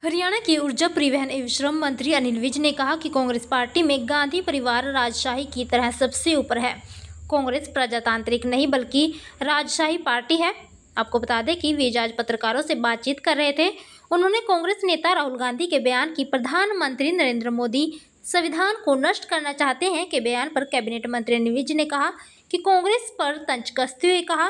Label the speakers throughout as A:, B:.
A: हरियाणा के ऊर्जा परिवहन एवं श्रम मंत्री अनिल विज ने कहा कि कांग्रेस पार्टी में गांधी परिवार राजशाही की तरह सबसे ऊपर है। कांग्रेस प्रजातांत्रिक नहीं बल्कि राजशाही पार्टी है। आपको बता दें कि विज आज पत्रकारों से बातचीत कर रहे थे। उन्होंने कांग्रेस नेता राहुल गांधी के बयान की प्रधानमंत्री नरेंद्र मोदी संविधान को नष्ट करना चाहते हैं के बयान पर कैबिनेट मंत्री अनिल विज ने कहा कि कांग्रेस पर तंज कसते हुए कहा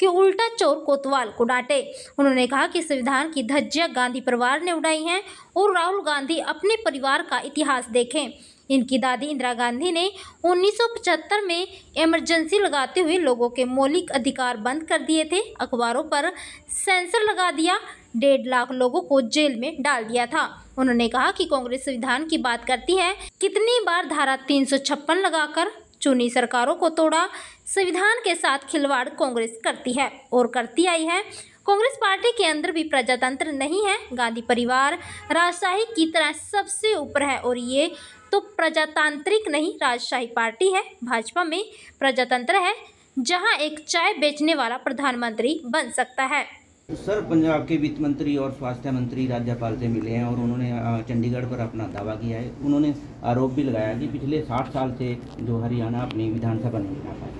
A: कि उल्टा चोर कोतवाल को डांटे। उन्होंने कहा कि संविधान की धज्जियां गांधी परिवार ने उड़ाई हैं और राहुल गांधी अपने परिवार का इतिहास देखें। इनकी दादी इंदिरा गांधी ने 1975 में इमरजेंसी लगाते हुए लोगों के मौलिक अधिकार बंद कर दिए थे, अखबारों पर सेंसर लगा दिया, 1.5 लाख लोगों को जेल में डाल दिया था। उन्होंने कहा कि कांग्रेस संविधान की बात करती है, कितनी बार धारा 356 लगाकर चुनी सरकारों को तोड़ा। संविधान के साथ खिलवाड़ कांग्रेस करती है और करती आई है। कांग्रेस पार्टी के अंदर भी प्रजातंत्र नहीं है। गांधी परिवार राजशाही की तरह सबसे ऊपर है और ये तो प्रजातांत्रिक नहीं राजशाही पार्टी है। भाजपा में प्रजातंत्र है, जहां एक चाय बेचने वाला प्रधानमंत्री बन सकता है।
B: सर, पंजाब के वित्त मंत्री और स्वास्थ्य मंत्री राज्यपाल से मिले हैं और उन्होंने चंडीगढ़ पर अपना दावा किया है। उन्होंने आरोप भी लगाया कि पिछले 60 साल से जो हरियाणा अपनी विधानसभा नहीं बना पाया।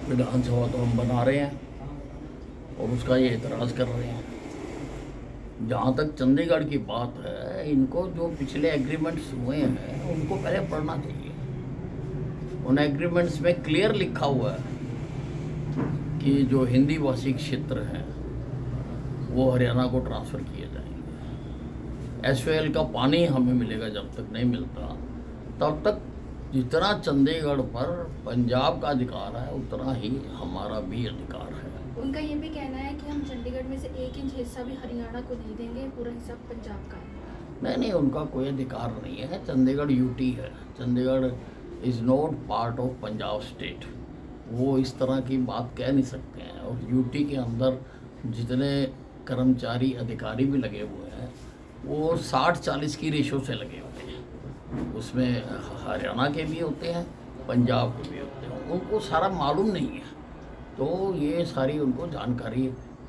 C: विधानसभा तो हम बना रहे हैं और उसका ये एतराज़ कर रहे हैं। जहाँ तक चंडीगढ़ की बात है, इनको जो पिछले एग्रीमेंट्स हुए हैं उनको पहले पढ़ना चाहिए। उन एग्रीमेंट्स में क्लियर लिखा हुआ है कि जो हिंदी भाषी क्षेत्र हैं वो हरियाणा को ट्रांसफ़र किए जाएंगे। एसवाईएल का पानी हमें मिलेगा, जब तक नहीं मिलता तब तक जितना चंडीगढ़ पर पंजाब का अधिकार है उतना ही हमारा भी अधिकार है।
D: उनका ये भी कहना है कि हम चंडीगढ़ में से 1 इंच हिस्सा भी हरियाणा को नहीं देंगे, पूरा हिस्सा पंजाब का है।
C: नहीं, उनका कोई अधिकार नहीं है। चंडीगढ़ यूटी है। Chandigarh is not part of Punjab state. वो इस तरह की बात कह नहीं सकते हैं। और यूटी के अंदर जितने कर्मचारी अधिकारी भी लगे हुए हैं वो 60-40 की रेशो से लगे हुए हैं। उसमें हरियाणा के भी होते हैं, पंजाब के भी होते हैं। उनको सारा मालूम नहीं है, तो ये सारी उनको जानकारी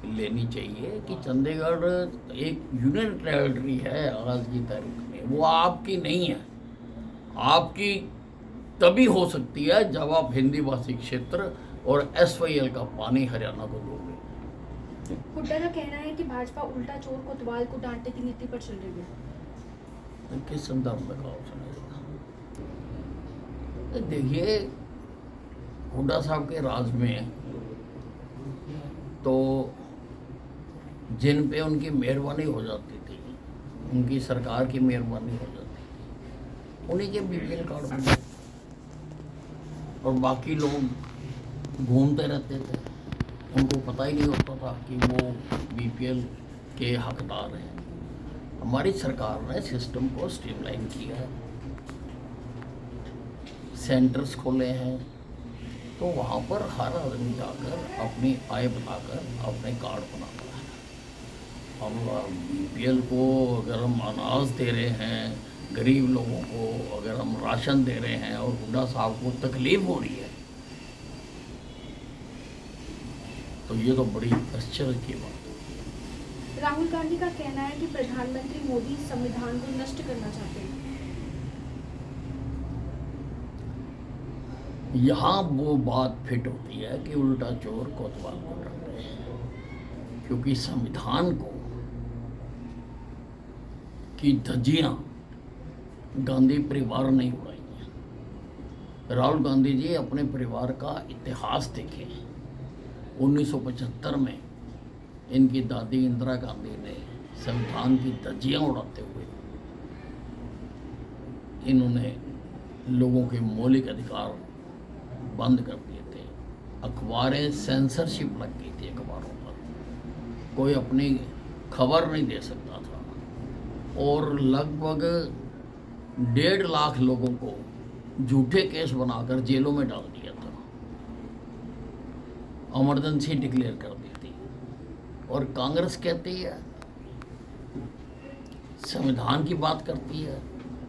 C: लेनी चाहिए कि चंडीगढ़ एक यूनियन टेरिटरी है आज की तारीख में। वो आपकी नहीं है। आपकी तभी हो सकती है जब आप हिंदी भाषी क्षेत्र और एसवाईएल का पानी हरियाणा को दोगे।
D: हुड्डा का कहना है कि भाजपा उल्टा चोर कोतवाल को डांटने की नीति पर चल रही है।
C: किस संदर्भ में कहा उसने? देखिए, हुड्डा साहब के राज में तो जिन पे उनकी मेहरबानी हो जाती थी, उनकी सरकार की मेहरबानी हो जाती थी, उन्हीं के बीपीएल कार्ड में, और बाकी लोग घूमते रहते थे। उनको पता ही नहीं होता था कि वो बीपीएल के हकदार हैं। हमारी सरकार ने सिस्टम को स्ट्रीमलाइन किया है, सेंटर्स खोले हैं, तो वहाँ पर हर आदमी जाकर अपनी आय बनाकर अपने कार्ड बनाता है। हम बीपीएल को अगर हम अनाज दे रहे हैं, गरीब लोगों को अगर हम राशन दे रहे हैं और हुड्डा साहब को तकलीफ हो रही है, तो ये तो बड़ी आश्चर्य की बात है।
D: राहुल गांधी का कहना है कि प्रधानमंत्री मोदी संविधान को नष्ट करना चाहते हैं।
C: यहाँ वो बात फिट होती है कि उल्टा चोर कोतवाल को डांटे हैं, क्योंकि संविधान को की धज्जियां गांधी परिवार नहीं उड़ाई हैं। राहुल गांधी जी अपने परिवार का इतिहास देखें। 1975 में इनकी दादी इंदिरा गांधी ने संविधान की धज्जियां उड़ाते हुए इन्होंने लोगों के मौलिक अधिकार बंद कर दिए थे। अखबारें सेंसरशिप लग गई थी, अखबारों पर कोई अपनी खबर नहीं दे सकता था और लगभग 1.5 लाख लोगों को झूठे केस बनाकर जेलों में डाल दिया था। इमरजेंसी डिक्लेयर कर दी थी। और कांग्रेस कहती है, संविधान की बात करती है।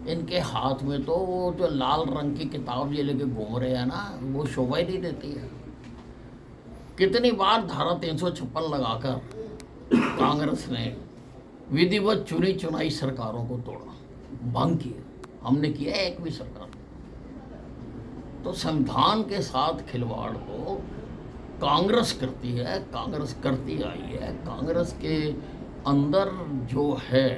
C: इनके हाथ में तो वो जो लाल रंग की किताब ये लेके घूम रहे हैं ना, वो शोभा ही नहीं देती है। कितनी बार धारा 356 लगाकर कांग्रेस ने विधिवत चुनी चुनाई सरकारों को तोड़ा, भंग किया। हमने किया है एक भी सरकार। तो संविधान के साथ खिलवाड़ को कांग्रेस करती है, कांग्रेस करती आई है। कांग्रेस के अंदर जो है,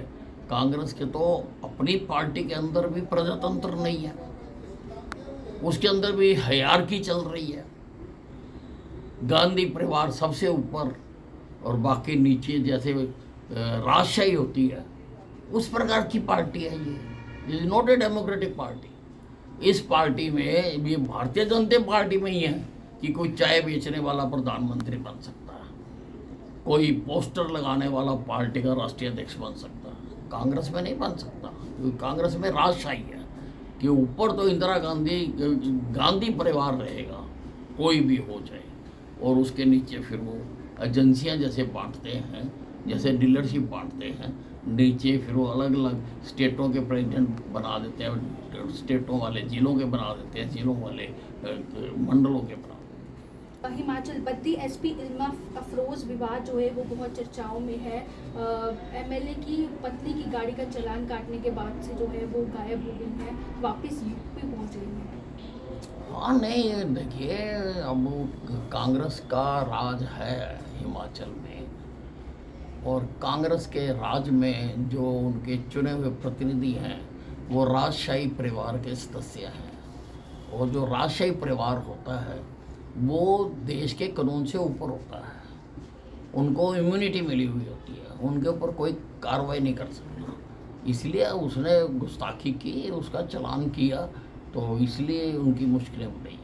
C: कांग्रेस के तो अपनी पार्टी के अंदर भी प्रजातंत्र नहीं है, उसके अंदर भी हायरार्की चल रही है। गांधी परिवार सबसे ऊपर और बाकी नीचे, जैसे राजशाही होती है, उस प्रकार की पार्टी है ये। Is not a democratic party. इस पार्टी में, ये भारतीय जनता पार्टी में ही है कि कोई चाय बेचने वाला प्रधानमंत्री बन सकता है, कोई पोस्टर लगाने वाला पार्टी का राष्ट्रीय अध्यक्ष बन सकता है। कांग्रेस में नहीं बन सकता, क्योंकि कांग्रेस में राजशाही है कि ऊपर तो इंदिरा गांधी, गांधी परिवार रहेगा, कोई भी हो जाए, और उसके नीचे फिर वो एजेंसियां जैसे बांटते हैं, जैसे डीलरशिप बांटते हैं, नीचे फिर वो अलग अलग स्टेटों के प्रेसिडेंट बना देते हैं, स्टेटों वाले जिलों के बना देते हैं, जिलों वाले मंडलों के बना।
D: हिमाचल बद्दी एसपी इल्मा अफरोज विवाद जो है वो बहुत चर्चाओं में है। एमएलए की पत्नी की गाड़ी का चालान काटने के बाद से जो है वो गायब हो गई है, वापस यूपी पहुंच गई है।
C: हाँ, नहीं, देखिए, अब कांग्रेस का राज है हिमाचल में, और कांग्रेस के राज में जो उनके चुने हुए प्रतिनिधि हैं वो राजशाही परिवार के सदस्य हैं, और जो राजशाही परिवार होता है वो देश के कानून से ऊपर होता है, उनको इम्यूनिटी मिली हुई होती है, उनके ऊपर कोई कार्रवाई नहीं कर सकता। इसलिए उसने गुस्ताखी की, उसका चालान किया, तो इसलिए उनकी मुश्किलें बढ़ी।